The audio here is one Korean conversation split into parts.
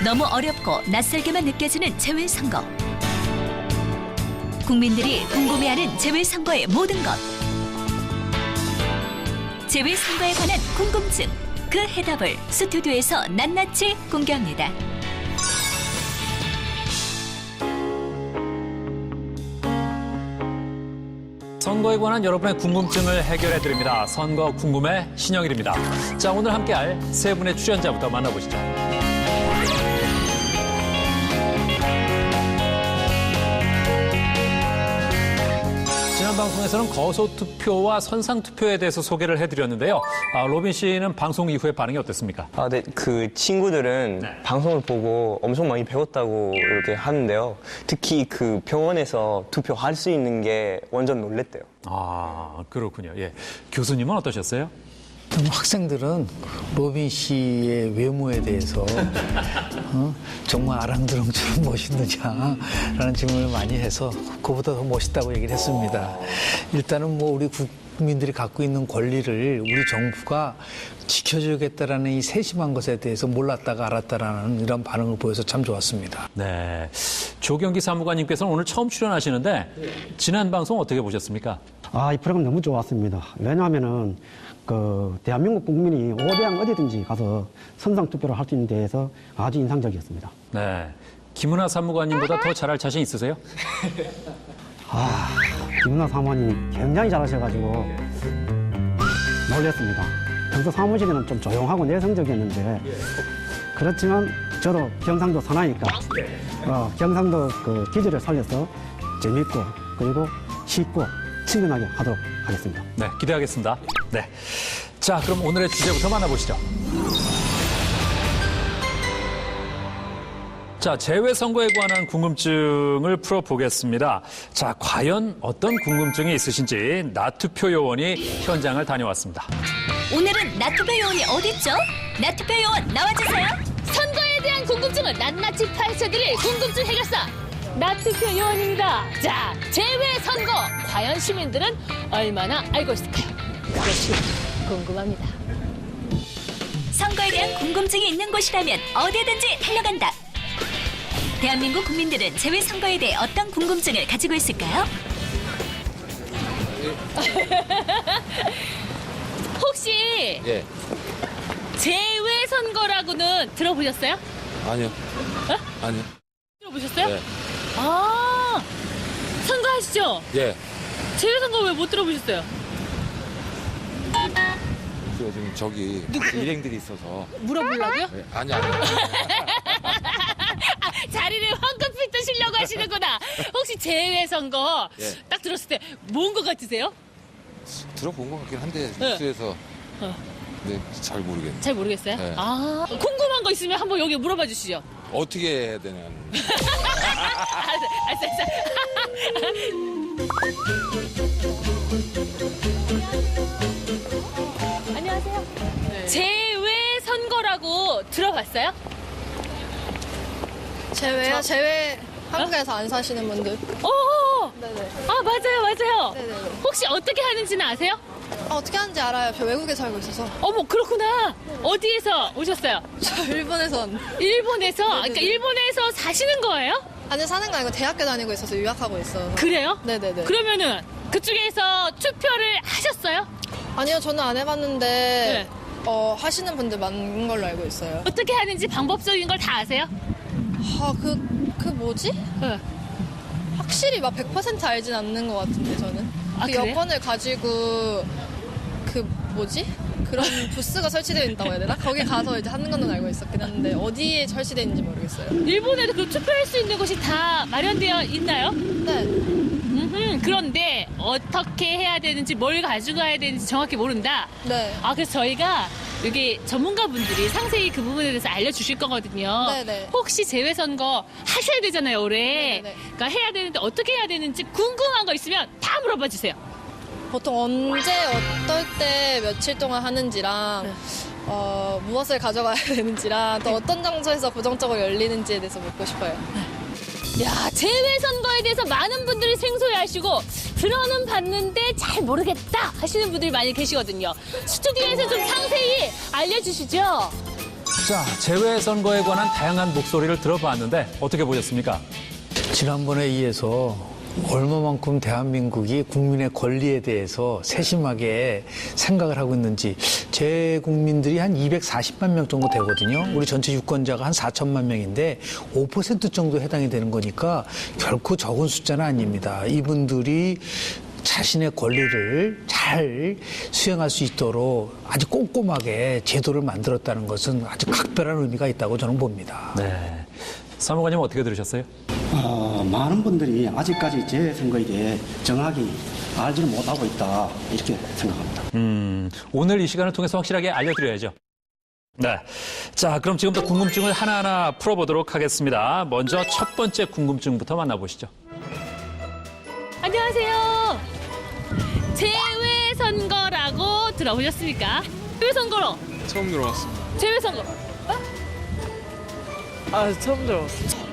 너무 어렵고 낯설게만 느껴지는 재외선거. 국민들이 궁금해하는 재외선거의 모든 것. 재외선거에 관한 궁금증, 그 해답을 스튜디오에서 낱낱이 공개합니다. 선거에 관한 여러분의 궁금증을 해결해드립니다. 선거 궁금해 신영일입니다. 자, 오늘 함께할 세 분의 출연자부터 만나보시죠. 지난 방송에서는 거소투표와 선상투표에 대해서 소개를 해드렸는데요. 로빈 씨는 방송 이후에 반응이 어땠습니까? 네. 그 친구들은 방송을 보고 엄청 많이 배웠다고 이렇게 하는데요. 특히 그 병원에서 투표할 수 있는 게 완전 놀랬대요. 그렇군요. 예. 교수님은 어떠셨어요? 학생들은 로빈 씨의 외모에 대해서 정말 아랑드렁처럼 멋있느냐라는 질문을 많이 해서 그보다 더 멋있다고 얘기를 했습니다. 일단은 뭐 우리 국민들이 갖고 있는 권리를 우리 정부가 지켜주겠다라는 이 세심한 것에 대해서 몰랐다가 알았다라는 이런 반응을 보여서 참 좋았습니다. 네. 조경기 사무관님께서는 오늘 처음 출연하시는데 지난 방송 어떻게 보셨습니까? 이 프로그램 너무 좋았습니다. 왜냐하면은 대한민국 국민이 어디랑 어디든지 가서 선상투표를 할 수 있는 데에서 아주 인상적이었습니다. 네. 김은하 사무관님보다 더 잘할 자신 있으세요? 김은하 사무관님이 굉장히 잘하셔가지고 놀랐습니다. 평소 사무실에는 좀 조용하고 내성적이었는데 그렇지만 저도 경상도 사나이니까 경상도 그 기질을 살려서 재밌고 그리고 쉽고 친근하게 하도록 하겠습니다. 네, 기대하겠습니다. 네. 자, 그럼 오늘의 주제부터 만나보시죠. 자, 재외선거에 관한 궁금증을 풀어보겠습니다. 자, 과연 어떤 궁금증이 있으신지 나투표 요원이 현장을 다녀왔습니다. 오늘은 나투표 요원이 어딨죠? 나투표 요원 나와주세요. 선거에 대한 궁금증을 낱낱이 파헤쳐드릴 궁금증 해결사 나투표 요원입니다. 자, 재외선거 과연 시민들은 얼마나 알고 있을까요? 그것이 궁금합니다. 선거에 대한 궁금증이 있는 곳이라면 어디든지 달려간다. 대한민국 국민들은 재외선거에 대해 어떤 궁금증을 가지고 있을까요? 혹시 재외선거라고는 들어보셨어요? 아니요. 아니요. 들어보셨어요? 네. 선거하시죠? 예. 재외선거 왜 못 들어보셨어요? 지금 저기 일행들이 있어서. 물어보려고요? 네. 아니. 자리를 황급히 뜨시려고 하시는구나. 혹시 재외선거 딱 들었을 때 뭔 것 같으세요? 들어본 것 같긴 한데 네. 뉴스에서. 네, 잘 모르겠네요. 잘 모르겠어요? 네. 궁금한 거 있으면 한번 여기 물어봐 주시죠. 어떻게 해야 되냐는. 알았어. 안녕하세요. 재외선거라고 들어봤어요? 제외요? 제외 한국에서 안 사시는 분들. 네네. 맞아요. 네네. 혹시 어떻게 하는지는 아세요? 어떻게 하는지 알아요. 저 외국에 살고 있어서. 어머, 그렇구나. 어디에서 오셨어요? 저 일본에서. 일본에서? 그러니까 일본에서 사시는 거예요? 아니 사는 거 아니고 대학교 다니고 있어서 유학하고 있어요. 그래요? 네네네. 그러면은 그쪽에서 투표를 하셨어요? 아니요, 저는 안 해봤는데 네. 하시는 분들 많은 걸로 알고 있어요. 어떻게 하는지 방법적인 걸 다 아세요? 그 뭐지? 네. 확실히 막 100% 알진 않는 것 같은데 저는. 그 그래요? 여권을 가지고 그 뭐지? 그런 부스가 설치되어 있다고 해야 되나? 거기 가서 이제 하는 건 알고 있었긴 한데 어디에 설치되어 있는지 모르겠어요. 일본에도 그 투표할 수 있는 곳이 다 마련되어 있나요? 네. 그런데 어떻게 해야 되는지 뭘 가져가야 되는지 정확히 모른다. 네. 그래서 저희가 여기 전문가분들이 상세히 그 부분에 대해서 알려주실 거거든요. 네네. 혹시 재외선거 하셔야 되잖아요, 올해. 네네. 그러니까 해야 되는데 어떻게 해야 되는지 궁금한 거 있으면 다 물어봐 주세요. 보통 언제 어떨 때 며칠 동안 하는지랑 무엇을 가져가야 되는지랑 또 어떤 장소에서 부정적으로 열리는지에 대해서 묻고 싶어요. 야, 재외선거에 대해서 많은 분들이 생소해하시고 들어는 봤는데 잘 모르겠다 하시는 분들이 많이 계시거든요. 스튜디오에서 좀 상세히 알려주시죠. 자, 재외선거에 관한 다양한 목소리를 들어봤는데 어떻게 보셨습니까? 지난번에 이어서 얼마만큼 대한민국이 국민의 권리에 대해서 세심하게 생각을 하고 있는지 제 국민들이 한 240만 명 정도 되거든요. 우리 전체 유권자가 한 4천만 명인데 5% 정도 해당이 되는 거니까 결코 적은 숫자는 아닙니다. 이분들이 자신의 권리를 잘 수행할 수 있도록 아주 꼼꼼하게 제도를 만들었다는 것은 아주 각별한 의미가 있다고 저는 봅니다. 네. 사무관님 어떻게 들으셨어요? 많은 분들이 아직까지 재선거에 대해 정확히 알지를 못하고 있다 이렇게 생각합니다. 오늘 이 시간을 통해서 확실하게 알려드려야죠. 네. 자, 그럼 지금부터 궁금증을 하나하나 풀어보도록 하겠습니다. 먼저 첫 번째 궁금증부터 만나보시죠. 안녕하세요. 재외선거라고 들어보셨습니까? 재외선거로. 처음 들어봤습니다. 재외선거로. 처음 들어봤어요.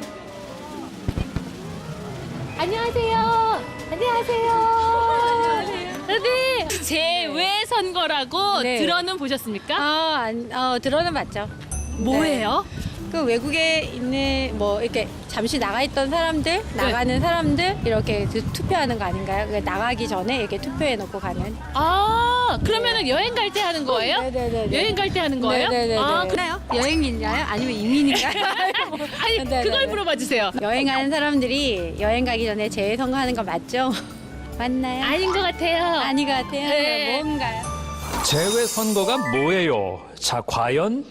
안녕하세요. 안녕하세요. 네. 재외선거라고 네. 들어는 보셨습니까? 들어는 봤죠. 뭐예요? 그 외국에 있는 뭐 이렇게 잠시 나가 있던 사람들, 나가는 사람들 이렇게 투표하는 거 아닌가요? 나가기 전에 이렇게 투표해 놓고 가는. 아, 그러면은 여행 갈 때 하는 거예요? 네네네. 여행 갈 때 하는 거예요? 네네네. 아, 그래요? 여행인가요? 아니면 이민인가요? 아니, 네네네. 그걸 물어봐 주세요. 여행하는 사람들이 여행 가기 전에 재선거 하는 거 맞죠? 맞나요? 아닌 것 같아요. 아닌 것 같아요. 네. 뭔가요? 재외선거가 뭐예요? 자, 과연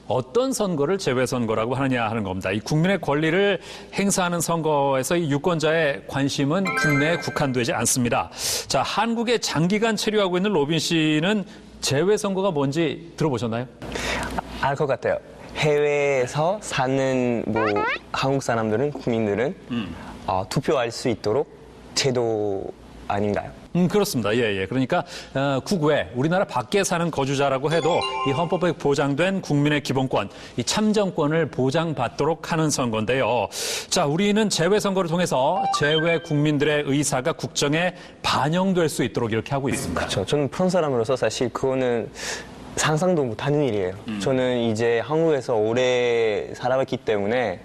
어떤 선거를 재외선거라고 하느냐 하는 겁니다. 이 국민의 권리를 행사하는 선거에서 이 유권자의 관심은 국내에 국한되지 않습니다. 자, 한국에 장기간 체류하고 있는 로빈 씨는 재외선거가 뭔지 들어보셨나요? 알 것 같아요. 해외에서 사는 뭐 한국 사람들은 국민들은 투표할 수 있도록 제도 아닌가요? 그렇습니다. 예, 예. 그러니까 국외, 우리나라 밖에 사는 거주자라고 해도 이 헌법에 보장된 국민의 기본권, 이 참정권을 보장받도록 하는 선거인데요. 자, 우리는 재외선거를 통해서 재외 국민들의 의사가 국정에 반영될 수 있도록 이렇게 하고 있습니다. 그렇죠. 저는 프랑스 사람으로서 사실 그거는 상상도 못하는 일이에요. 저는 이제 한국에서 오래 살아왔기 때문에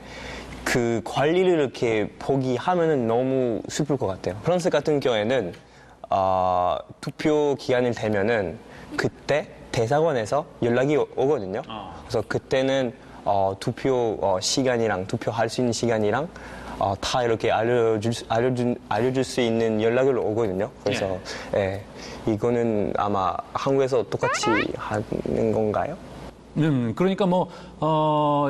그 관리를 이렇게 포기하면은 너무 슬플 것 같아요. 프랑스 같은 경우에는 투표 기간이 되면은 그때 대사관에서 연락이 오거든요. 그래서 그때는 투표 시간이랑 투표할 수 있는 시간이랑 다 이렇게 알려줄 수 있는 연락을 오거든요. 그래서 예, 이거는 아마 한국에서 똑같이 하는 건가요? 그러니까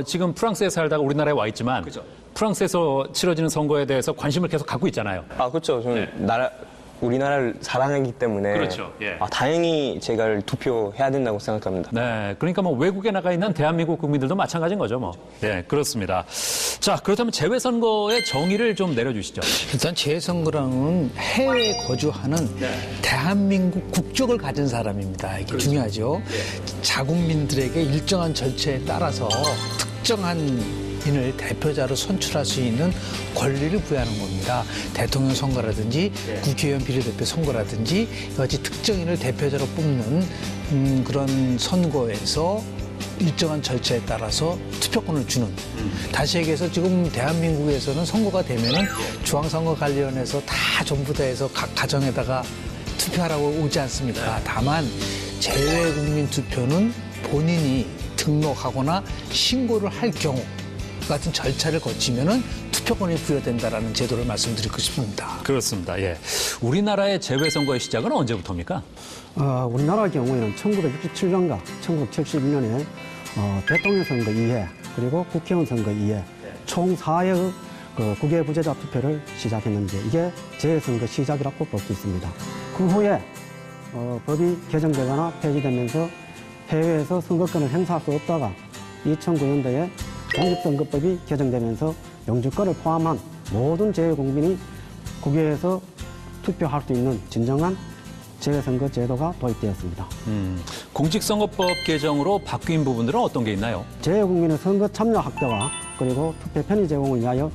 지금 프랑스에 살다가 우리나라에 와 있지만 프랑스에서 치러지는 선거에 대해서 관심을 계속 갖고 있잖아요. 그렇죠. 저는 우리나라를 사랑하기 때문에 그렇죠. 예. 다행히 제가 투표해야 된다고 생각합니다. 네, 그러니까 외국에 나가 있는 대한민국 국민들도 마찬가지인 거죠, 네, 그렇습니다. 자, 그렇다면 재외선거의 정의를 좀 내려주시죠. 일단 재선거라는 해외에 거주하는 대한민국 국적을 가진 사람입니다. 이게 중요하죠. 자국민들에게 일정한 절차에 따라서 특정한 인을 대표자로 선출할 수 있는 권리를 부여하는 겁니다. 대통령 선거라든지 국회의원 비례대표 선거라든지 여러 특정인을 대표자로 뽑는 그런 선거에서 일정한 절차에 따라서 투표권을 주는. 다시 얘기해서 지금 대한민국에서는 선거가 되면은 중앙선거관리위원회에서 다 전부 다 해서 각 가정에다가 투표하라고 오지 않습니까? 다만 재외국민 투표는 본인이 등록하거나 신고를 할 경우 같은 절차를 거치면은 투표권이 부여된다라는 제도를 말씀드리고 싶습니다. 그렇습니다. 예. 우리나라의 재외선거의 시작은 언제부터입니까? 우리나라 경우에는 1967년과 1971년에 대통령 선거 2회 그리고 국회의원 선거 2회 총 4회의 국외 부재자 투표를 시작했는데 이게 재선거 시작이라고 볼 수 있습니다. 그 후에 법이 개정되거나 폐지되면서 해외에서 선거권을 행사할 수 없다가 2009년도에 공직선거법이 개정되면서 영주권을 포함한 모든 재외국민이 국외에서 투표할 수 있는 진정한 재외선거 제도가 도입되었습니다. 공직선거법 개정으로 바뀐 부분들은 어떤 게 있나요? 재외국민의 선거 참여 확대와 그리고 투표 편의 제공을 위하여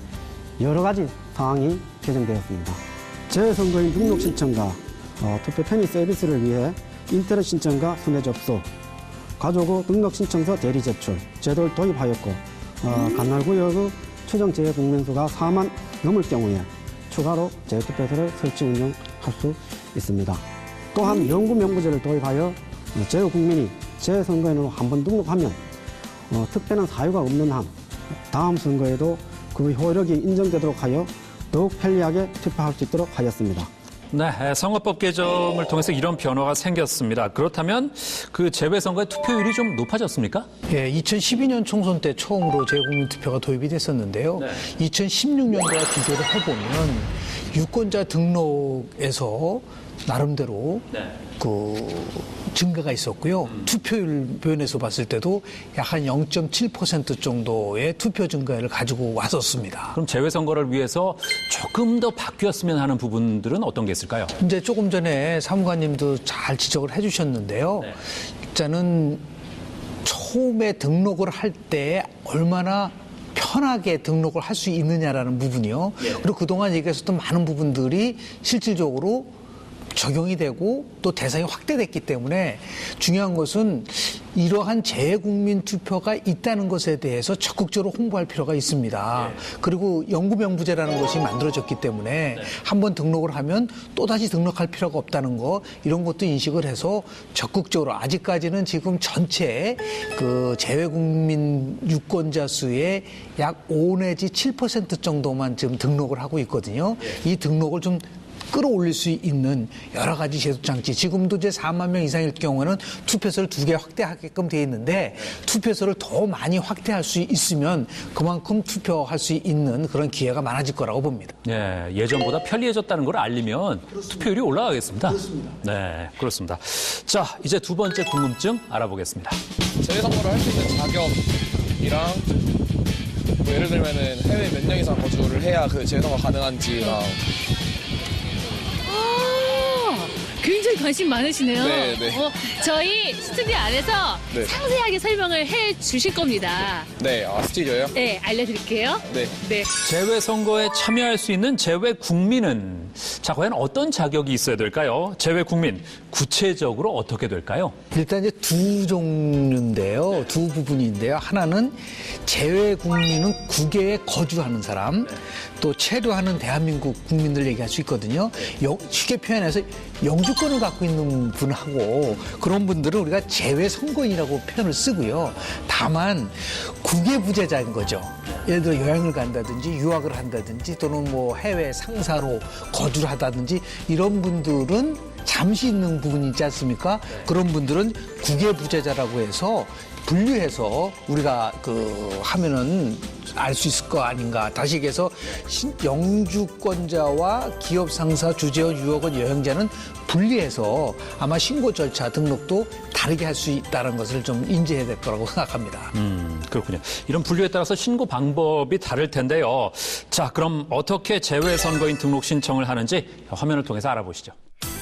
여러 가지 사항이 개정되었습니다. 재외선거인 등록 신청과 투표 편의 서비스를 위해 인터넷 신청과 순회 접수, 가족의 등록 신청서 대리 제출 제도를 도입하였고 관할구역의 추정 재외국민수가 4만 넘을 경우에 추가로 재투표소를 설치 운영할 수 있습니다. 또한 영구 명부제를 도입하여 재외국민이 재선거인으로 한번 등록하면 특별한 사유가 없는 한 다음 선거에도 그 효력이 인정되도록 하여 더욱 편리하게 투표할 수 있도록 하였습니다. 네, 선거법 개정을 통해서 이런 변화가 생겼습니다. 그렇다면 그 재외선거의 투표율이 좀 높아졌습니까? 예, 2012년 총선 때 처음으로 재외국민 투표가 도입이 됐었는데요. 2016년도와 비교를 해보면 유권자 등록에서 나름대로 그 증가가 있었고요. 투표율 면에서 봤을 때도 약 한 0.7% 정도의 투표 증가를 가지고 왔었습니다. 그럼 재외선거를 위해서 조금 더 바뀌었으면 하는 부분들은 어떤 게 있을까요? 이제 조금 전에 사무관님도 잘 지적을 해주셨는데요. 일단은 처음에 등록을 할 때 얼마나 편하게 등록을 할 수 있느냐라는 부분이요. 그리고 그동안 얘기했었던 많은 부분들이 실질적으로 적용이 되고 또 대상이 확대됐기 때문에 중요한 것은 이러한 재외국민 투표가 있다는 것에 대해서 적극적으로 홍보할 필요가 있습니다. 그리고 영구명부제라는 것이 만들어졌기 때문에 한번 등록을 하면 또다시 등록할 필요가 없다는 거 이런 것도 인식을 해서 적극적으로 아직까지는 지금 전체 그 재외국민 유권자 수의 약 5 내지 7% 정도만 지금 등록을 하고 있거든요. 이 등록을 좀 끌어올릴 수 있는 여러 가지 제도 장치. 지금도 이제 4만 명 이상일 경우에는 투표소를 2개 확대하게끔 되어 있는데 투표소를 더 많이 확대할 수 있으면 그만큼 투표할 수 있는 그런 기회가 많아질 거라고 봅니다. 네, 예전보다 편리해졌다는 걸 알리면 투표율이 올라가겠습니다. 그렇습니다. 네, 그렇습니다. 자, 이제 두 번째 궁금증 알아보겠습니다. 재외선거를 할 수 있는 자격이랑 뭐 예를 들면은 해외 몇 년 이상 거주를 해야 그 재외선거 가능한지랑 굉장히 관심 많으시네요. 네, 네. 저희 스튜디오 안에서 네. 상세하게 설명을 해 주실 겁니다. 네, 스튜디오요? 네, 알려드릴게요. 네. 네. 재외선거에 참여할 수 있는 재외국민은 자, 과연 어떤 자격이 있어야 될까요? 재외국민, 구체적으로 어떻게 될까요? 일단 이제 두 종류인데요. 두 부분인데요. 하나는 재외국민은 국외에 거주하는 사람, 또 체류하는 대한민국 국민들 얘기할 수 있거든요. 쉽게 표현해서 영주권을 갖고 있는 분하고 그런 분들은 우리가 재외선거인이라고 표현을 쓰고요. 다만 국외 부재자인 거죠. 예를 들어 여행을 간다든지 유학을 한다든지 또는 뭐 해외 상사로 거주를 하다든지 이런 분들은 잠시 있는 부분이 있지 않습니까? 그런 분들은 국외 부재자라고 해서 분류해서 우리가 하면은 알 수 있을 거 아닌가. 다시 얘기해서 영주권자와 기업 상사, 주재원, 유학원, 여행자는 분리해서 아마 신고 절차, 등록도 다르게 할 수 있다는 것을 좀 인지해야 될 거라고 생각합니다. 그렇군요. 이런 분류에 따라서 신고 방법이 다를 텐데요. 자, 그럼 어떻게 재외선거인 등록 신청을 하는지 화면을 통해서 알아보시죠.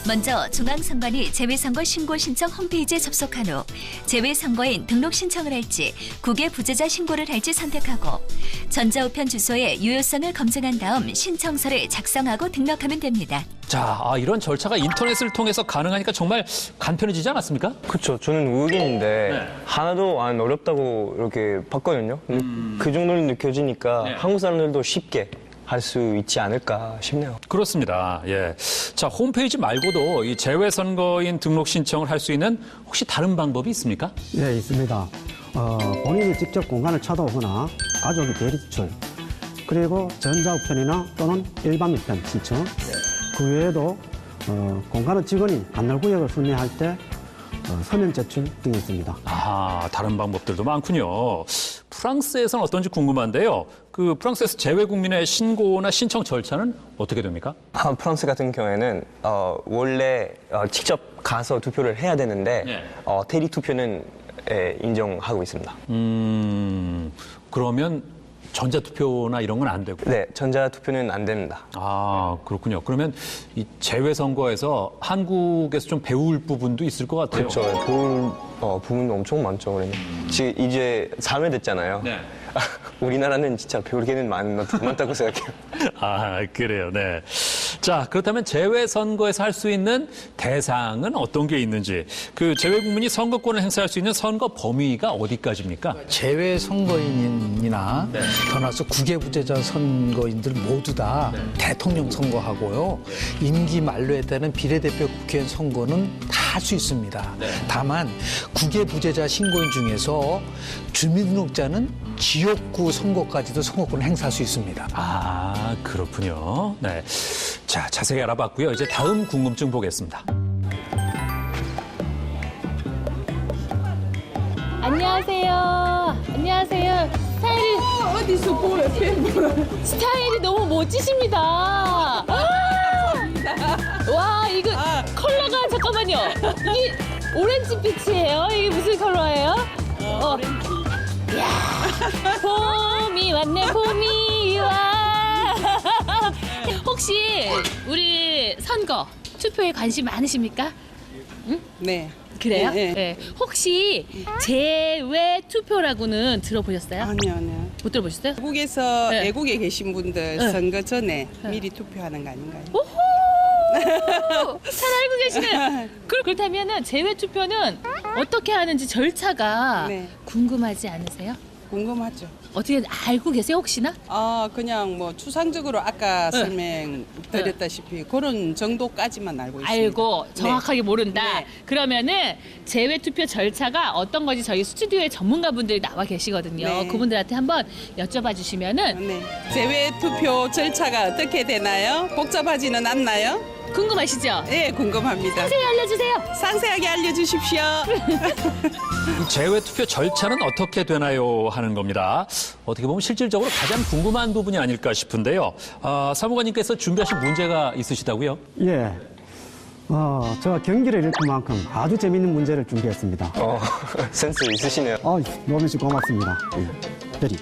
먼저 중앙선관위 재외선거 신고 신청 홈페이지에 접속한 후 재외선거인 등록 신청을 할지 국외 부재자 신고를 할지 선택하고 전자우편 주소의 유효성을 검증한 다음 신청서를 작성하고 등록하면 됩니다. 자, 이런 절차가 인터넷을 통해서 가능하니까 정말 간편해지지 않았습니까? 그렇죠. 저는 외국인인데 하나도 안 어렵다고 이렇게 봤거든요. 근데 그 정도로 느껴지니까 한국 사람들도 쉽게 할 수 있지 않을까 싶네요. 그렇습니다. 예. 자, 홈페이지 말고도 이 재외선거인 등록 신청을 할 수 있는 혹시 다른 방법이 있습니까? 네, 있습니다. 본인이 직접 공간을 찾아오거나 가족이 대리출, 그리고 전자우편이나 또는 일반 우편 신청, 그 외에도 공간의 직원이 관할구역을 순회할 때 서면 제출 등이 있습니다. 다른 방법들도 많군요. 프랑스에서는 어떤지 궁금한데요. 그 프랑스에서 재외국민의 신고나 신청 절차는 어떻게 됩니까? 프랑스 같은 경우에는 원래 직접 가서 투표를 해야 되는데 대리 투표는 인정하고 있습니다. 그러면 전자투표나 이런 건 안 되고. 네, 전자투표는 안 됩니다. 아, 그렇군요. 그러면 이 재외선거에서 한국에서 좀 배울 부분도 있을 것 같아요. 그렇죠. 배울 부분 엄청 많죠. 그러면. 지금 이제 3회 됐잖아요. 네. 우리나라는 진짜 배울 게는 많다고 생각해요. 아, 그래요. 네. 자, 그렇다면 재외선거에서 할 수 있는 대상은 어떤 게 있는지, 그 재외국민이 선거권을 행사할 수 있는 선거 범위가 어디까지입니까? 재외 선거인이나 더 나아가서 국외부재자 선거인들 모두 다 대통령 선거하고요. 임기 만료에 따른 비례대표 국회의원 선거는 다 할 수 있습니다. 다만 국외부재자 신고인 중에서 주민등록자는 지역구 선거까지도 선거권을 행사할 수 있습니다. 아, 그렇군요. 네. 자, 자세히 알아봤고요. 이제 다음 궁금증 보겠습니다. 안녕하세요. 안녕하세요. 스타일이 어디서 보여? 스타일이 너무 멋지십니다. 와, 이거 컬러가 잠깐만요. 이게 오렌지 빛이에요? 이게 무슨 컬러예요? 오렌지. 이야, 봄이 왔네, 봄이 와. 혹시 우리 선거 투표에 관심 많으십니까? 네. 그래요? 네, 네. 혹시 재외 투표라고는 들어보셨어요? 아니요. 못 들어보셨어요? 외국에서 네. 외국에 계신 분들 네. 선거 전에 미리 투표하는 거 아닌가요? 오호! 잘 알고 계시네. 그렇다면은 재외 투표는 어떻게 하는지 절차가 네. 궁금하지 않으세요? 궁금하죠. 어떻게 알고 계세요 혹시나? 그냥 뭐 추상적으로 아까 설명드렸다시피 그런 정도까지만 알고 있습니다. 알고 정확하게 모른다. 네. 그러면은 재외 투표 절차가 어떤 건지 저희 스튜디오에 전문가분들이 나와 계시거든요. 네. 그분들한테 한번 여쭤봐 주시면은 네. 재외 투표 절차가 어떻게 되나요? 복잡하지는 않나요? 궁금하시죠? 네, 궁금합니다. 자세히 알려주세요. 상세하게 알려주십시오. 이 재외투표 절차는 어떻게 되나요? 하는 겁니다. 어떻게 보면 실질적으로 가장 궁금한 부분이 아닐까 싶은데요. 사무관님께서 준비하신 문제가 있으시다고요? 예. 저 경기를 읽을 만큼 아주 재밌는 문제를 준비했습니다. 센스 있으시네요. 노민 씨 고맙습니다. 대리.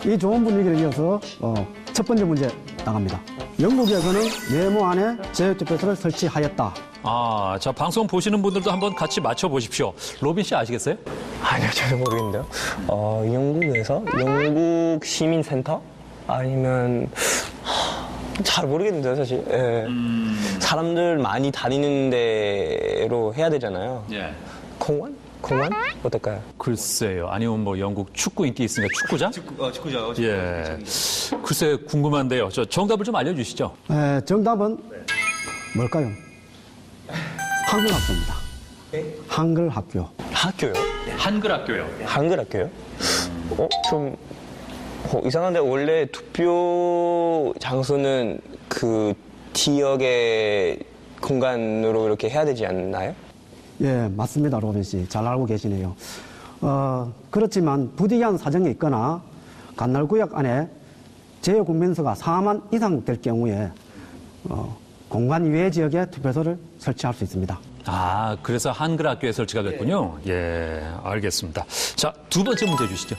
이 좋은 분위기를 이어서 첫 번째 문제 나갑니다. 영국에서는 네모 안에 재외투표소를 설치하였다. 자, 방송 보시는 분들도 한번 같이 맞춰보십시오. 로빈 씨 아시겠어요? 아니요, 저는 모르겠는데요. 영국에서? 영국 시민센터? 아니면 잘 모르겠는데요, 사실. 예. 사람들 많이 다니는 데로 해야 되잖아요. 예. 공원? 어떨까요? 글쎄요. 아니면 뭐 영국 축구 인기 있으니까 축구장? 축구장. 예. 글쎄 궁금한데요. 저 정답을 좀 알려주시죠. 정답은 뭘까요? 한글 학교입니다. 한글 학교. 학교요? 한글 학교요. 한글 학교요? 좀 이상한데 원래 투표 장소는 그 지역의 공간으로 이렇게 해야 되지 않나요? 예, 맞습니다, 로빈 씨. 잘 알고 계시네요. 그렇지만 부득이한 사정이 있거나 간날구역 안에 재외국민수가 4만 이상 될 경우에 공간 이외 지역에 투표소를 설치할 수 있습니다. 그래서 한글 학교에 설치가 됐군요. 예, 알겠습니다. 자, 두 번째 문제 주시죠.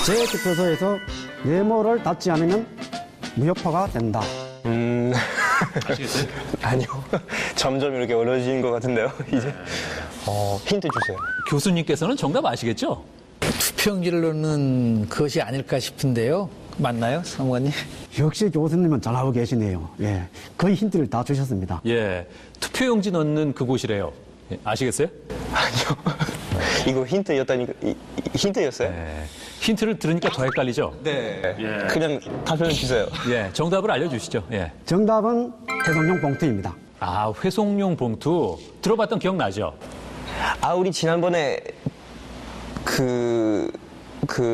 재외투표소에서 네모를 닫지 않으면 무효표가 된다. 아시겠어요? 아니요. 점점 이렇게 어려워지는 것 같은데요, 이제. 힌트 주세요. 교수님께서는 정답 아시겠죠? 투표용지를 넣는 그것이 아닐까 싶은데요. 맞나요, 사무관님? 역시 교수님은 잘 알고 계시네요. 예, 거의 힌트를 다 주셨습니다. 예, 투표용지 넣는 그곳이래요. 예, 아시겠어요? 아니요. 이거 힌트였다니까, 힌트였어요? 네. 힌트를 들으니까 더 헷갈리죠? 네. 예. 그냥 답변을 주세요. 예, 정답을 알려주시죠. 예. 정답은 회전용 봉투입니다. 회송용 봉투. 들어봤던 기억 나죠? 우리 지난번에 그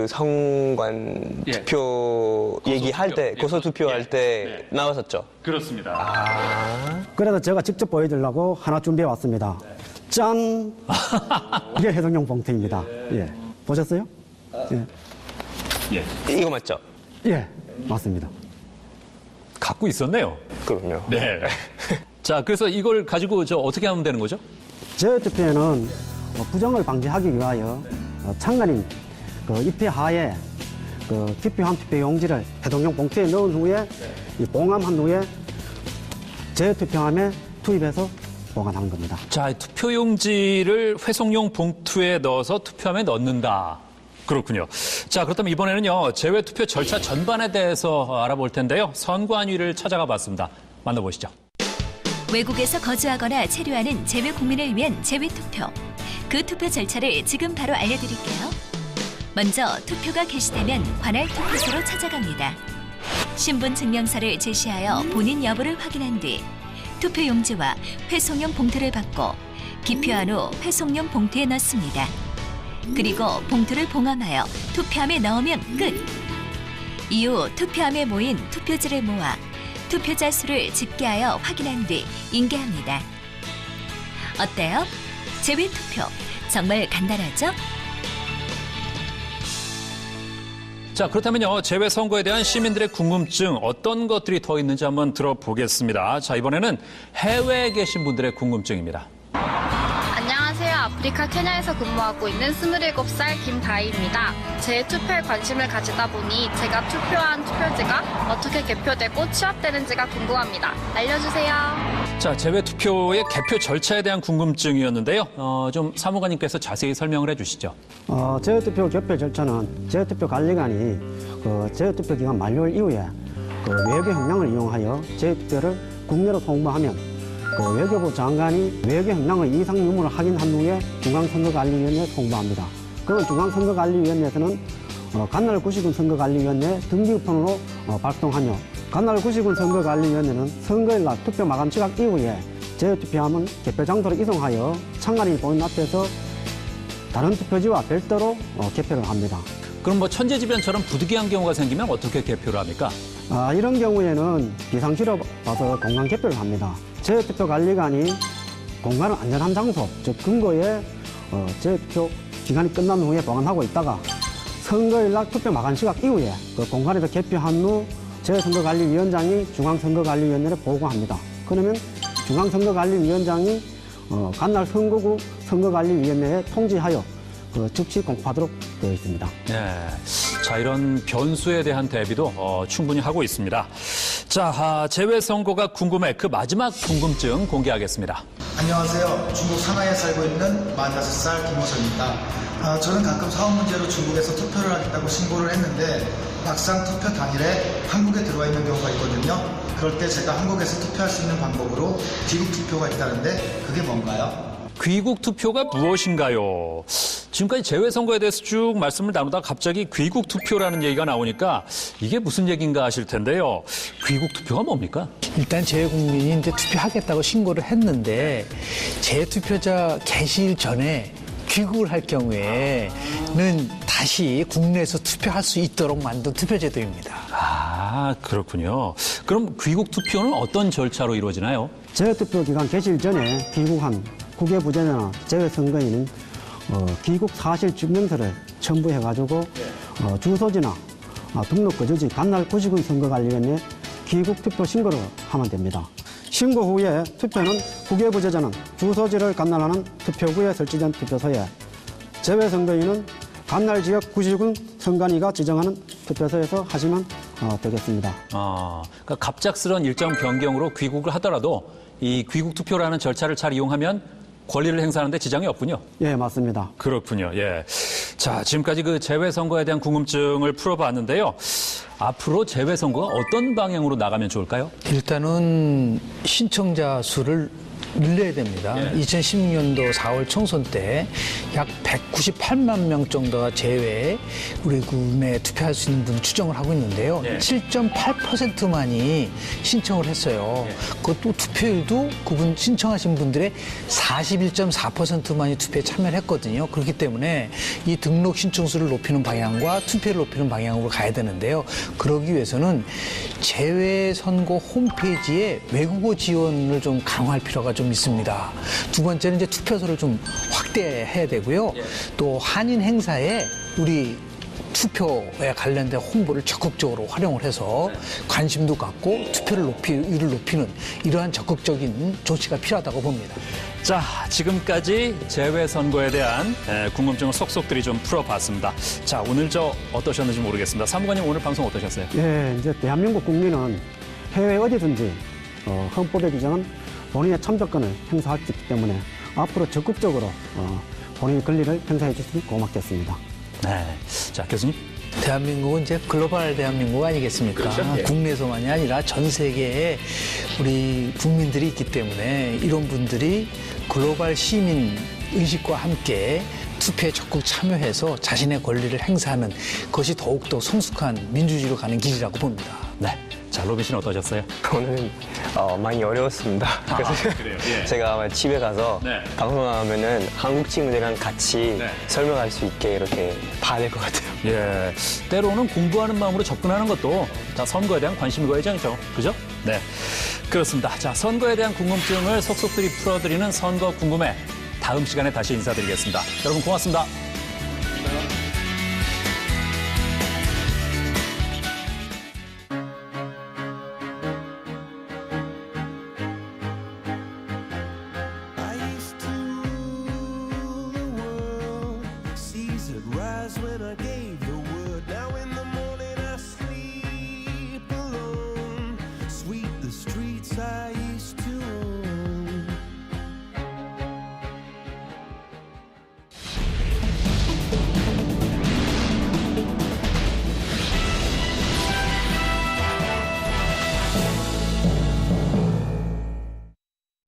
성관 예. 투표 얘기할 때, 고소투표할 때 나왔었죠? 그렇습니다. 그래서 제가 직접 보여드리려고 하나 준비해 왔습니다. 짠! 이게 회전용 봉투입니다. 예. 보셨어요? 예. 이거 맞죠? 예, 맞습니다. 갖고 있었네요. 그럼요. 네. 자, 그래서 이걸 가지고 어떻게 하면 되는 거죠? 재외투표에는 부정을 방지하기 위하여 장관님 입회 하에 그 기표한 투표용지를 해동용 봉투에 넣은 후에 이 봉함한 후에 재투표함에 투입해서 보관하는 겁니다. 자, 투표용지를 회송용 봉투에 넣어서 투표함에 넣는다. 그렇군요. 자, 그렇다면 이번에는요, 재외투표 절차 전반에 대해서 알아볼 텐데요. 선관위를 찾아가 봤습니다. 만나보시죠. 외국에서 거주하거나 체류하는 재외 국민을 위한 재외투표. 그 투표 절차를 지금 바로 알려드릴게요. 먼저 투표가 개시되면 관할 투표소로 찾아갑니다. 신분증명서를 제시하여 본인 여부를 확인한 뒤 투표용지와 회송용 봉투를 받고 기표한 후 회송용 봉투에 넣습니다. 그리고 봉투를 봉함하여 투표함에 넣으면 끝! 이후 투표함에 모인 투표지를 모아 투표자 수를 집계하여 확인한 뒤 인계합니다. 어때요? 재외투표 정말 간단하죠? 자, 그렇다면요, 재외선거에 대한 시민들의 궁금증 어떤 것들이 더 있는지 한번 들어보겠습니다. 자, 이번에는 해외에 계신 분들의 궁금증입니다. 안녕하세요. 아프리카 케냐에서 근무하고 있는 27살 김다희입니다. 제 투표에 관심을 가지다 보니 제가 투표한 투표지가 어떻게 개표되고 취합되는지가 궁금합니다. 알려주세요. 자, 재외투표의 개표 절차에 대한 궁금증이었는데요. 좀 사무관님께서 자세히 설명을 해주시죠. 재투표 개표 절차는 재투표 관리관이 그 재투표 기간 만료 이후에 그 외교 형량을 이용하여 재투표를 국내로 송부하면 그 외교부 장관이 외교 형량의 이상 유무를 확인한 후에 중앙선거관리위원회에 송부합니다. 그건 중앙선거관리위원회에서는 간날 9시군 선거관리위원회 등기우편으로 발송하며 간날 9시군 선거관리위원회는 선거일 날 투표 마감 지각 이후에 재투표함은 개표 장소로 이송하여 참관인이 보는 앞에서 다른 투표지와 별도로 개표를 합니다. 그럼 뭐 천재지변처럼 부득이한 경우가 생기면 어떻게 개표를 합니까? 이런 경우에는 비상시로 봐서 공간 개표를 합니다. 재투표 관리관이 공간은 안전한 장소, 즉 근거에 재투표 기간이 끝난 후에 보관하고 있다가 선거일 날 투표 마감 시각 이후에 그 공간에서 개표한 후 재선거관리위원장이 중앙선거관리위원회에 보고합니다. 그러면 중앙선거관리위원장이 간날 선거구 선거관리위원회에 통지하여 즉시 공포하도록 되어 있습니다. 네. 자, 이런 변수에 대한 대비도 충분히 하고 있습니다. 자, 재외선거가 궁금해 그 마지막 궁금증 공개하겠습니다. 안녕하세요. 중국 상하이에 살고 있는 45살 김호선입니다. 저는 가끔 사업 문제로 중국에서 투표를 하겠다고 신고를 했는데 막상 투표 당일에 한국에 들어와 있는 경우가 있거든요. 그럴 때 제가 한국에서 투표할 수 있는 방법으로 귀국 투표가 있다는데 그게 뭔가요? 귀국 투표가 무엇인가요? 지금까지 재외선거에 대해서 쭉 말씀을 나누다가 갑자기 귀국 투표라는 얘기가 나오니까 이게 무슨 얘기인가 하실 텐데요. 귀국 투표가 뭡니까? 일단 재외국민이 이제 투표하겠다고 신고를 했는데 재투표자 개시일 전에 귀국을 할 경우에는 다시 국내에서 투표할 수 있도록 만든 투표제도입니다. 아, 그렇군요. 그럼 귀국 투표는 어떤 절차로 이루어지나요? 재투표 기간 개시일 전에 귀국한 국외 부재나 재외 선거인은 귀국 사실 증명서를 첨부해가지고 주소지나 등록 거주지 간날 9시군 선거관리위원회에 귀국 투표 신고를 하면 됩니다. 신고 후에 투표는 국외 부재자는 주소지를 간날하는 투표구에 설치된 투표소에 재외 선거인은 간날 지역 9시군 선관위가 지정하는 투표소에서 하시면 되겠습니다. 그러니까 갑작스러운 일정 변경으로 귀국을 하더라도 이 귀국 투표라는 절차를 잘 이용하면 권리를 행사하는 데 지장이 없군요. 예, 맞습니다. 그렇군요. 예. 자, 지금까지 그 재외선거에 대한 궁금증을 풀어봤는데요. 앞으로 재외선거가 어떤 방향으로 나가면 좋을까요? 일단은 신청자 수를 늘려야 됩니다. 2016년도 4월 총선 때 약 198만 명 정도가 제외 우리 군에 투표할 수 있는 분 추정을 하고 있는데요. 7.8%만이 신청을 했어요. 그것도 투표율도 그분 신청하신 분들의 41.4%만이 투표에 참여를 했거든요. 그렇기 때문에 이 등록 신청수를 높이는 방향과 투표를 높이는 방향으로 가야 되는데요. 그러기 위해서는 재외선거 홈페이지에 외국어 지원을 좀 강화할 필요가 좀 있습니다. 두 번째는 이제 투표소를 좀 확대해야 되고요. 또 한인 행사에 우리 투표에 관련된 홍보를 적극적으로 활용을 해서 관심도 갖고 투표율을 높이는 이러한 적극적인 조치가 필요하다고 봅니다. 자, 지금까지 재외선거에 대한 궁금증을 속속들이 좀 풀어봤습니다. 자, 오늘 어떠셨는지 모르겠습니다. 사무관님 오늘 방송 어떠셨어요? 예, 이제 대한민국 국민은 해외 어디든지 헌법에 규정한 본인의 참정권을 행사하기 때문에 앞으로 적극적으로 본인의 권리를 행사해 주시면 고맙겠습니다. 네. 자, 교수님. 대한민국은 이제 글로벌 대한민국 아니겠습니까? 그렇죠. 예. 국내에서만이 아니라 전 세계에 우리 국민들이 있기 때문에 이런 분들이 글로벌 시민 의식과 함께 투표에 적극 참여해서 자신의 권리를 행사하는 것이 더욱더 성숙한 민주주의로 가는 길이라고 봅니다. 네. 자, 로빈 씨는 어떠셨어요? 오늘은 많이 어려웠습니다. 그래서 그래요? 예. 제가 아마 집에 가서 네. 방송하면은 한국 친구들이랑 같이 네. 설명할 수 있게 이렇게 봐야 될 것 같아요. 예. 때로는 공부하는 마음으로 접근하는 것도 자, 선거에 대한 관심과 애정이죠. 그죠? 네. 그렇습니다. 자, 선거에 대한 궁금증을 속속들이 풀어드리는 선거 궁금해. 다음 시간에 다시 인사드리겠습니다. 여러분 고맙습니다.